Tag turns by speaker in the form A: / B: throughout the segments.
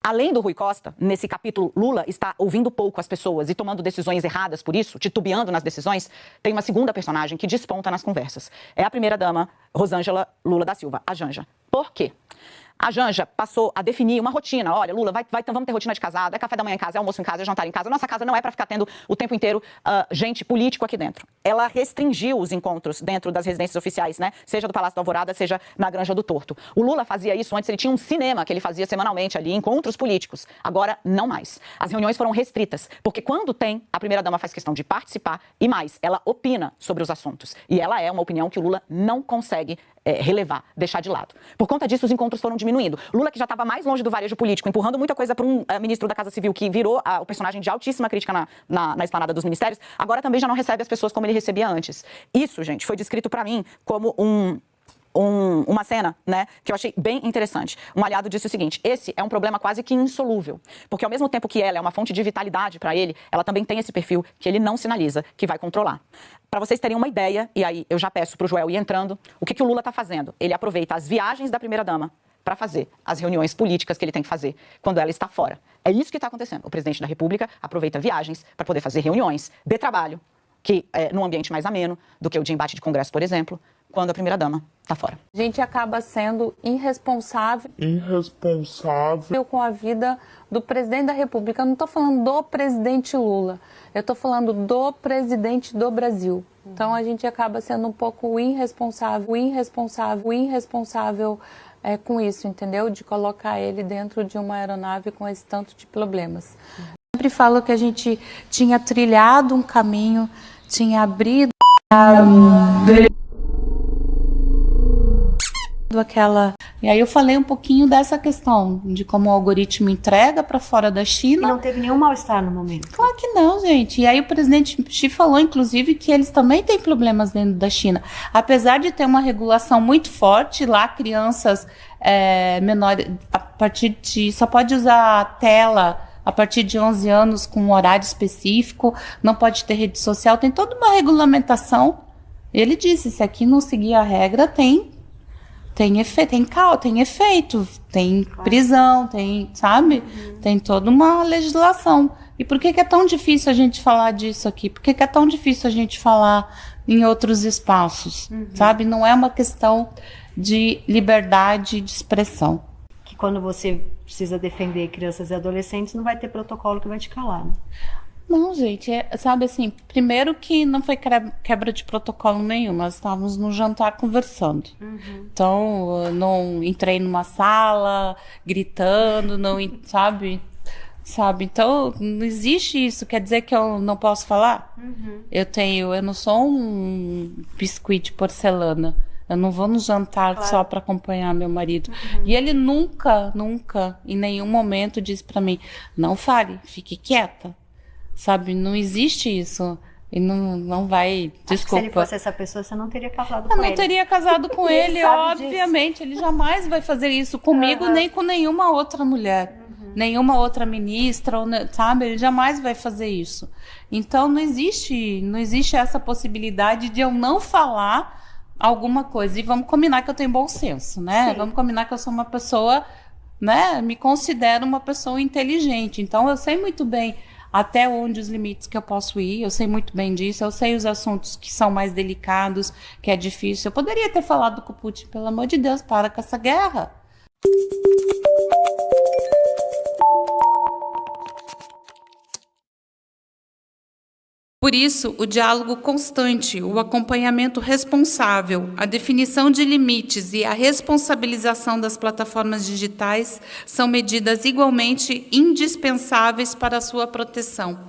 A: Além do Rui Costa, nesse capítulo, Lula está ouvindo pouco as pessoas e tomando decisões erradas por isso, titubeando nas decisões, tem uma segunda personagem que desponta nas conversas. É a primeira-dama, Rosângela Lula da Silva, a Janja. Por quê? A Janja passou a definir uma rotina. Olha, Lula, vamos ter rotina de casado, é café da manhã em casa, é almoço em casa, é jantar em casa. Nossa casa não é para ficar tendo o tempo inteiro gente político aqui dentro. Ela restringiu os encontros dentro das residências oficiais, né? Seja do Palácio da Alvorada, seja na Granja do Torto. O Lula fazia isso antes, ele tinha um cinema que ele fazia semanalmente ali, encontros políticos. Agora, não mais. As reuniões foram restritas, porque quando tem, a primeira-dama faz questão de participar e mais, ela opina sobre os assuntos. E ela é uma opinião que o Lula não consegue relevar, deixar de lado. Por conta disso, os encontros foram diminuindo. Lula, que já estava mais longe do varejo político, empurrando muita coisa para um ministro da Casa Civil, que virou o personagem de altíssima crítica na esplanada dos ministérios, agora também já não recebe as pessoas como ele recebia antes. Isso, gente, foi descrito para mim como uma cena, né, que eu achei bem interessante. Um aliado disse o seguinte: esse é um problema quase que insolúvel, porque ao mesmo tempo que ela é uma fonte de vitalidade para ele, ela também tem esse perfil que ele não sinaliza, que vai controlar. Para vocês terem uma ideia, e aí eu já peço para o Joel ir entrando, o que o Lula está fazendo? Ele aproveita as viagens da primeira-dama para fazer as reuniões políticas que ele tem que fazer quando ela está fora. É isso que está acontecendo. O presidente da República aproveita viagens para poder fazer reuniões de trabalho, que é num ambiente mais ameno do que o de embate de Congresso, por exemplo, quando a primeira-dama está fora.
B: A gente acaba sendo irresponsável com a vida do presidente da República. Eu não estou falando do presidente Lula, eu estou falando do presidente do Brasil. Então a gente acaba sendo um pouco irresponsável com isso, entendeu? De colocar ele dentro de uma aeronave com esse tanto de problemas. Eu sempre falo que a gente tinha trilhado um caminho, tinha abrido aquela... E aí eu falei um pouquinho dessa questão de como o algoritmo entrega para fora da China.
C: E não teve nenhum mal-estar no momento.
B: Claro que não, gente. E aí o presidente Xi falou, inclusive, que eles também têm problemas dentro da China. Apesar de ter uma regulação muito forte, lá crianças menores, a partir de... só pode usar a tela a partir de 11 anos com um horário específico, não pode ter rede social, tem toda uma regulamentação. Ele disse, se aqui não seguir a regra, tem efeito, tem prisão, sabe? Tem toda uma legislação. E por que é tão difícil a gente falar disso aqui? Por que é tão difícil a gente falar em outros espaços, sabe? Não é uma questão de liberdade de expressão.
C: Que quando você precisa defender crianças e adolescentes, não vai ter protocolo que vai te calar, né?
B: Não, gente, sabe assim, primeiro que não foi quebra de protocolo nenhum, nós estávamos no jantar conversando. Então, eu não entrei numa sala gritando, não, sabe? Então, não existe isso, quer dizer que eu não posso falar? Eu não sou um biscuit de porcelana. Eu não vou no jantar só para acompanhar meu marido. E ele nunca, em nenhum momento disse para mim, não fale, fique quieta. Sabe, não existe isso. E não vai, desculpa.
C: Acho que se ele fosse essa pessoa, você não teria casado com ele.
B: Eu não teria casado com ele, obviamente. Ele jamais vai fazer isso comigo, nem com nenhuma outra mulher. Nenhuma outra ministra, sabe? Ele jamais vai fazer isso. Então, não existe essa possibilidade de eu não falar alguma coisa. E vamos combinar que eu tenho bom senso, né? Sim. Vamos combinar que eu sou uma pessoa, né? Me considero uma pessoa inteligente. Então, eu sei muito bem até onde os limites que eu posso ir, eu sei muito bem disso, eu sei os assuntos que são mais delicados, que é difícil. Eu poderia ter falado com o Putin, pelo amor de Deus, para com essa guerra. Por isso, o diálogo constante, o acompanhamento responsável, a definição de limites e a responsabilização das plataformas digitais são medidas igualmente indispensáveis para a sua proteção.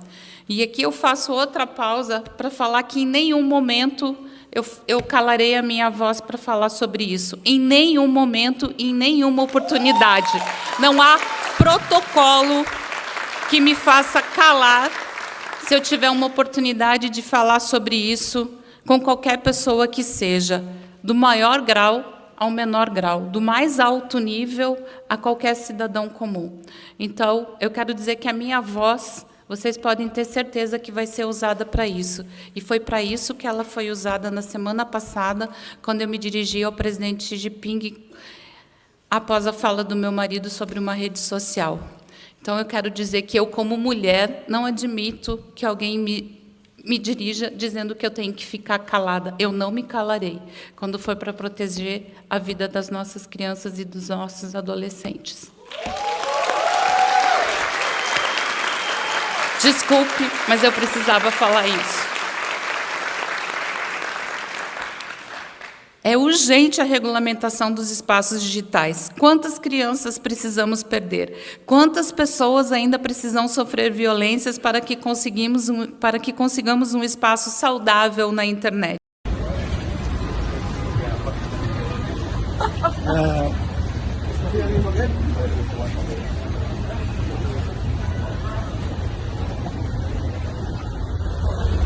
B: E aqui eu faço outra pausa para falar que em nenhum momento eu calarei a minha voz para falar sobre isso. Em nenhum momento, em nenhuma oportunidade. Não há protocolo que me faça calar se eu tiver uma oportunidade de falar sobre isso com qualquer pessoa que seja, do maior grau ao menor grau, do mais alto nível a qualquer cidadão comum. Então, eu quero dizer que a minha voz, vocês podem ter certeza que vai ser usada para isso. E foi para isso que ela foi usada na semana passada, quando eu me dirigi ao presidente Xi Jinping, após a fala do meu marido sobre uma rede social. Então, eu quero dizer que eu, como mulher, não admito que alguém me dirija dizendo que eu tenho que ficar calada. Eu não me calarei quando for para proteger a vida das nossas crianças e dos nossos adolescentes. Desculpe, mas eu precisava falar isso. É urgente a regulamentação dos espaços digitais. Quantas crianças precisamos perder? Quantas pessoas ainda precisam sofrer violências para que consigamos um espaço saudável na internet?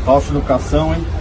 D: Falsa educação, hein?